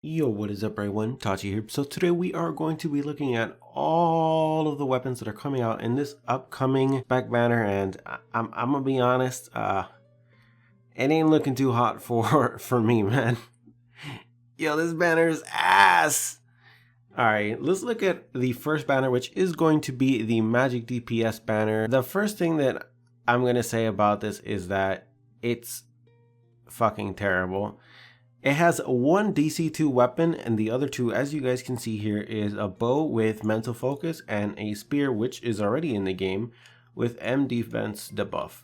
Yo, what is up everyone? Tachi here. So today we are going to be looking at all of the weapons that are coming out in this upcoming Spec banner, and I'm gonna be honest, it ain't looking too hot for me, man. Yo, this banner is ass. Alright, let's look at the first banner, which is going to be the Magic DPS banner. The first thing that I'm gonna say about this is that it's fucking terrible. It has one DC2 weapon, and the other two, as you guys can see here, is a bow with mental focus and a spear, which is already in the game with M defense debuff.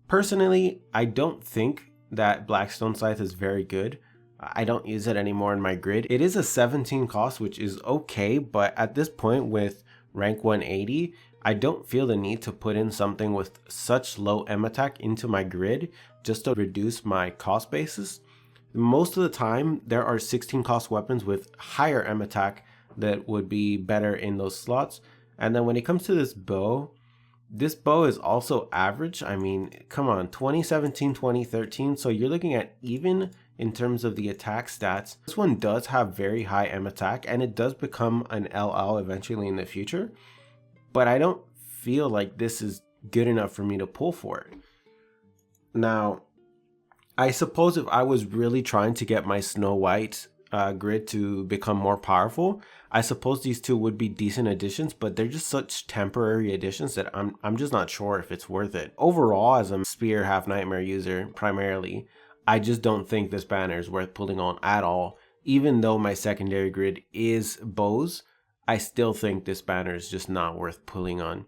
Personally, I don't think that Blackstone Scythe is very good. I don't use it anymore in my grid. It is a 17 cost, which is okay, but at this point with rank 180, I don't feel the need to put in something with such low M attack into my grid just to reduce my cost basis. Most of the time, there are 16 cost weapons with higher M attack that would be better in those slots. And then when it comes to this bow is also average. I mean, come on, 2017, 2013. So you're looking at even in terms of the attack stats. This one does have very high M attack, and it does become an LL eventually in the future. But I don't feel like this is good enough for me to pull for it. Now, I suppose if I was really trying to get my Snow White grid to become more powerful, I suppose these two would be decent additions, but they're just such temporary additions that I'm just not sure if it's worth it. Overall, as a Spear Half Nightmare user primarily, I just don't think this banner is worth pulling on at all. Even though my secondary grid is bows, I still think this banner is just not worth pulling on.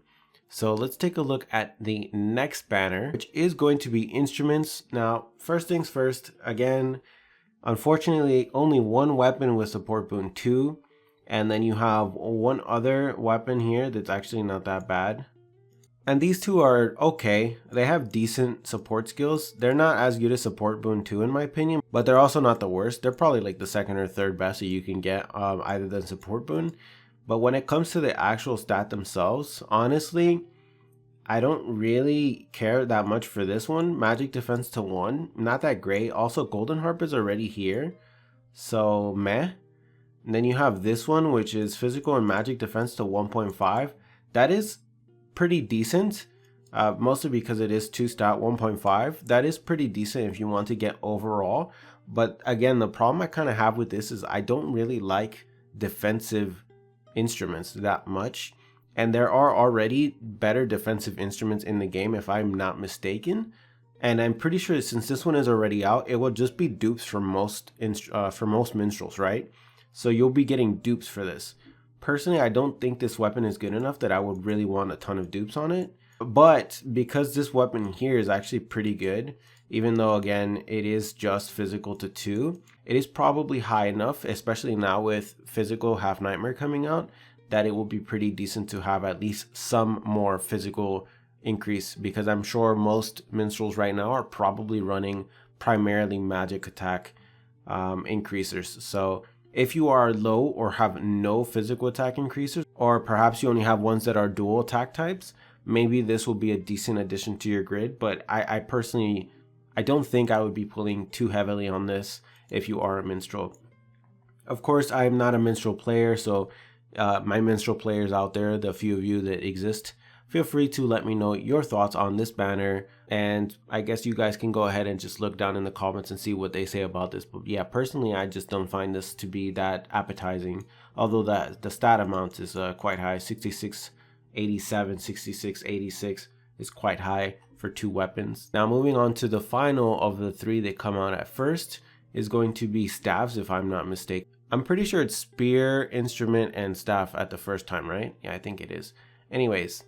So let's take a look at the next banner, which is going to be instruments. Now, first things first, again, unfortunately, only one weapon with support boon 2. And then you have one other weapon here that's actually not that bad. And these two are okay. They have decent support skills. They're not as good as support boon 2 in my opinion, but they're also not the worst. They're probably like the second or third best that you can get either than support boon. But when it comes to the actual stat themselves, honestly, I don't really care that much for this one. Magic defense to 1, not that great. Also, Golden Harp is already here, so meh. And then you have this one, which is physical and magic defense to 1.5. That is pretty decent, mostly because it is 2 stat 1.5. That is pretty decent if you want to get overall. But again, the problem I kind of have with this is I don't really like defensive instruments that much, and there are already better defensive instruments in the game if I'm not mistaken, and I'm pretty sure since this one is already out, it will just be dupes for most minstrels, right? So you'll be getting dupes for this. Personally, I don't think this weapon is good enough that I would really want a ton of dupes on it, but because this weapon here is actually pretty good, even though again it is just physical to 2, it is probably high enough, especially now with physical Half Nightmare coming out, that it will be pretty decent to have at least some more physical increase, because I'm sure most minstrels right now are probably running primarily magic attack increasers. So if you are low or have no physical attack increasers, or perhaps you only have ones that are dual attack types, maybe this will be a decent addition to your grid. But I personally, I don't think I would be pulling too heavily on this if you are a minstrel. Of course, I'm not a minstrel player, so my minstrel players out there, the few of you that exist, feel free to let me know your thoughts on this banner, and I guess you guys can go ahead and just look down in the comments and see what they say about this. But yeah, personally, I just don't find this to be that appetizing, although the stat amount is quite high. 6687, 6686 is quite high for 2 weapons. Now moving on to the final of the 3 that come out at first is going to be staves, if I'm not mistaken. I'm pretty sure it's spear, instrument, and staff at the first time, right? Yeah, I think it is. Anyways,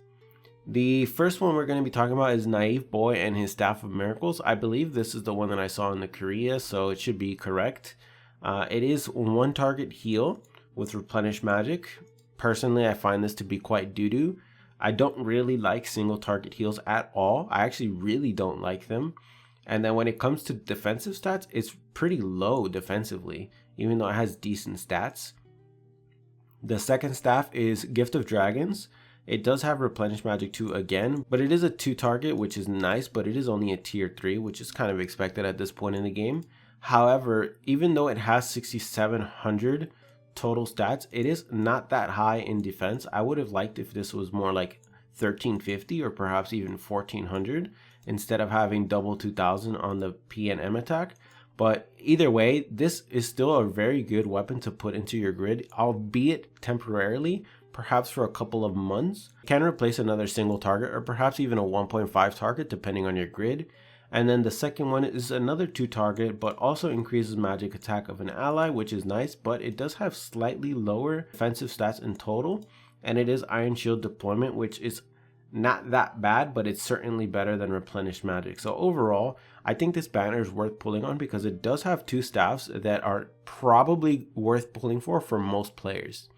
the first one we're going to be talking about is Naive Boy and his Staff of Miracles. I believe this is the one that I saw in the Korea, so it should be correct. It is 1 target heal with replenish magic. Personally, I find this to be quite doo-doo. I don't really like single target heals at all. I actually really don't like them. And then when it comes to defensive stats, it's pretty low defensively, even though it has decent stats. The second staff is Gift of Dragons. It does have replenish magic 2 again, but it is a 2 target, which is nice, but it is only a tier 3, which is kind of expected at this point in the game. However, even though it has 6,700 total stats, it is not that high in defense. I would have liked if this was more like 1350 or perhaps even 1400 instead of having double 2000 on the P and M attack. But either way, this is still a very good weapon to put into your grid, albeit temporarily, perhaps for a couple of months. You can replace another single target or perhaps even a 1.5 target depending on your grid. And then the second one is another 2 target, but also increases magic attack of an ally, which is nice, but it does have slightly lower defensive stats in total. And it is Iron Shield deployment, which is not that bad, but it's certainly better than replenished magic. So overall, I think this banner is worth pulling on because it does have 2 staffs that are probably worth pulling for most players.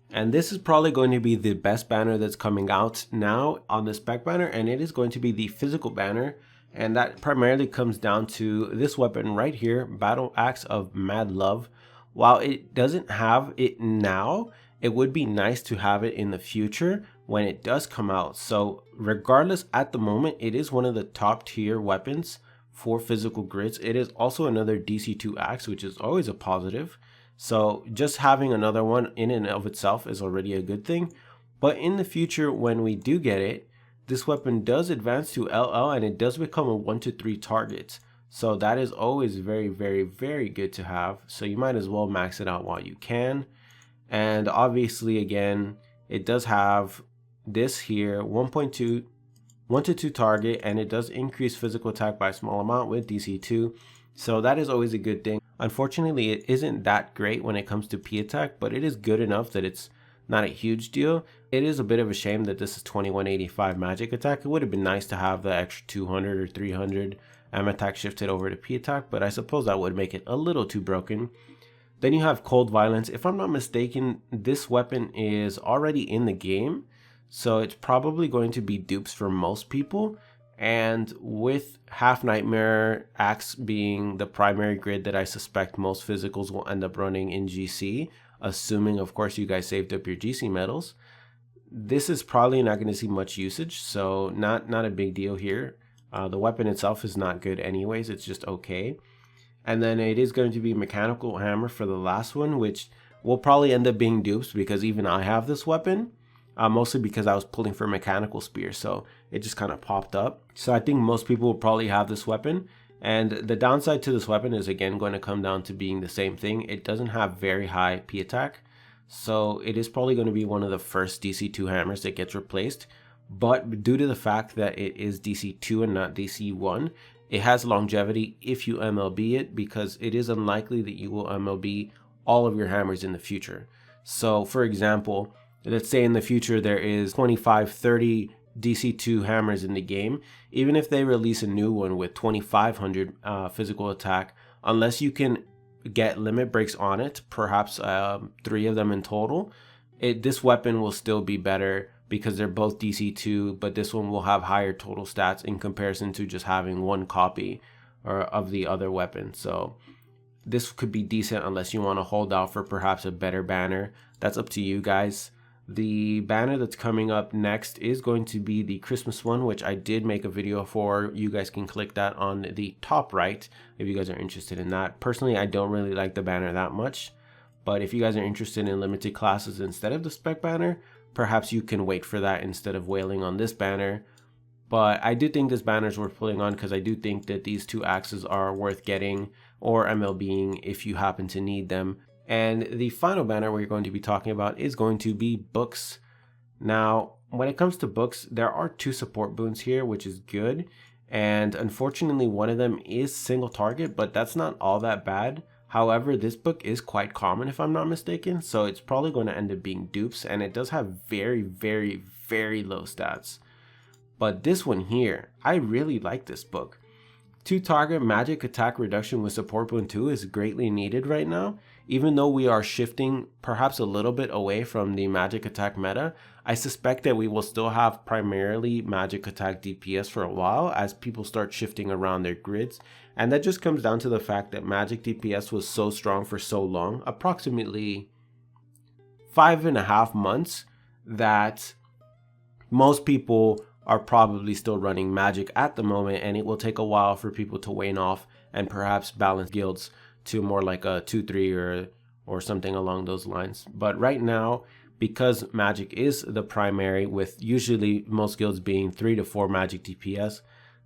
And this is probably going to be the best banner that's coming out now on the Spec banner, and it is going to be the physical banner. And that primarily comes down to this weapon right here, Battle Axe of Mad Love. While it doesn't have it now, it would be nice to have it in the future when it does come out. So regardless, at the moment, it is one of the top tier weapons for physical grids. It is also another DC2 axe, which is always a positive. So just having another one in and of itself is already a good thing. But in the future, when we do get it, this weapon does advance to LL and it does become a 1 to 3 target. So that is always very, very, very good to have. So you might as well max it out while you can. And obviously, again, it does have this here, 1 to 2 target, and it does increase physical attack by a small amount with DC2. So that is always a good thing. Unfortunately, it isn't that great when it comes to P attack, but it is good enough that it's not a huge deal. It is a bit of a shame that this is 2185 magic attack. It would have been nice to have the extra 200 or 300 M attack shifted over to P attack, but I suppose that would make it a little too broken. Then you have Cold Violence. If I'm not mistaken, this weapon is already in the game, so it's probably going to be dupes for most people. And with Half Nightmare Axe being the primary grid that I suspect most physicals will end up running in GC, assuming of course you guys saved up your GC medals, this is probably not going to see much usage, so not a big deal here. The weapon itself is not good anyways, it's just okay. And then it is going to be Mechanical Hammer for the last one, which will probably end up being dupes because even I have this weapon. Mostly because I was pulling for Mechanical Spear, so it just kind of popped up. So I think most people will probably have this weapon. And the downside to this weapon is again going to come down to being the same thing. It doesn't have very high P attack, so it is probably going to be one of the first DC2 hammers that gets replaced. But due to the fact that it is DC2 and not DC1, it has longevity if you MLB it, because it is unlikely that you will MLB all of your hammers in the future. So for example, let's say in the future there is 25, 30 DC2 hammers in the game. Even if they release a new one with 2500 physical attack, unless you can get limit breaks on it, perhaps 3 of them in total, this weapon will still be better because they're both DC2, but this one will have higher total stats in comparison to just having one copy of the other weapon. So this could be decent unless you want to hold out for perhaps a better banner. That's up to you guys. The banner that's coming up next is going to be the Christmas one, which I did make a video for. You guys can click that on the top right if you guys are interested in that. Personally, I don't really like the banner that much, but if you guys are interested in limited classes instead of the Spec banner, perhaps you can wait for that instead of wailing on this banner. But I do think this banner is worth pulling on because I do think that these 2 axes are worth getting or MLBing if you happen to need them. And the final banner we're going to be talking about is going to be books. Now, when it comes to books, there are 2 support boons here, which is good. And unfortunately, one of them is single target, but that's not all that bad. However, this book is quite common if I'm not mistaken, so it's probably going to end up being dupes, and it does have very, very, very low stats. But this one here, I really like this book. 2 target magic attack reduction with support boon 2 is greatly needed right now. Even though we are shifting perhaps a little bit away from the magic attack meta, I suspect that we will still have primarily magic attack DPS for a while as people start shifting around their grids. And that just comes down to the fact that magic DPS was so strong for so long, approximately 5.5 months, that most people are probably still running magic at the moment, and it will take a while for people to wane off and perhaps balance guilds to more like a 2-3 or something along those lines. But right now, because magic is the primary, with usually most guilds being 3 to 4 magic DPS,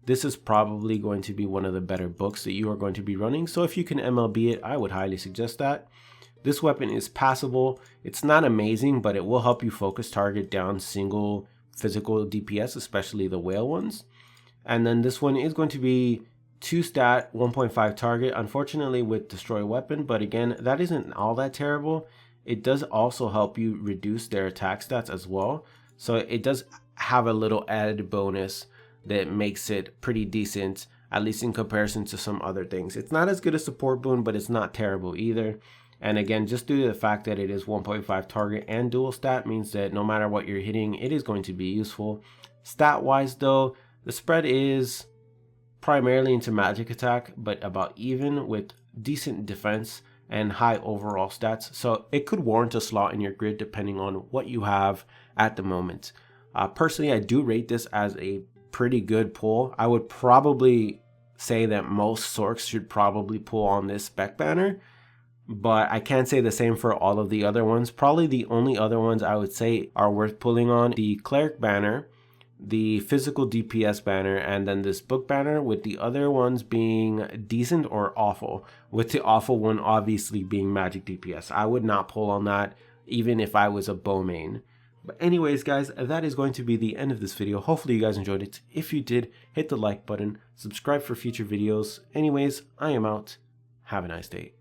this is probably going to be one of the better books that you are going to be running. So if you can MLB it, I would highly suggest that. This weapon is passable. It's not amazing, but it will help you focus target down single physical DPS, especially the whale ones. And then this one is going to be 2 stat, 1.5 target, unfortunately with destroy weapon, but again, that isn't all that terrible. It does also help you reduce their attack stats as well. So it does have a little added bonus that makes it pretty decent, at least in comparison to some other things. It's not as good as support boon, but it's not terrible either. And again, just due to the fact that it is 1.5 target and dual stat means that no matter what you're hitting, it is going to be useful. Stat wise though, the spread is primarily into magic attack, but about even with decent defense and high overall stats. So it could warrant a slot in your grid depending on what you have at the moment. Personally, I do rate this as a pretty good pull. I would probably say that most Sorcs should probably pull on this spec banner, but I can't say the same for all of the other ones. Probably the only other ones I would say are worth pulling on: the cleric banner, the physical DPS banner, and then this book banner, with the other ones being decent or awful, with the awful one obviously being magic DPS. I would not pull on that even if I was a bow main. But anyways guys, that is going to be the end of this video. Hopefully you guys enjoyed it. If you did, hit the like button, subscribe for future videos. Anyways, I am out. Have a nice day.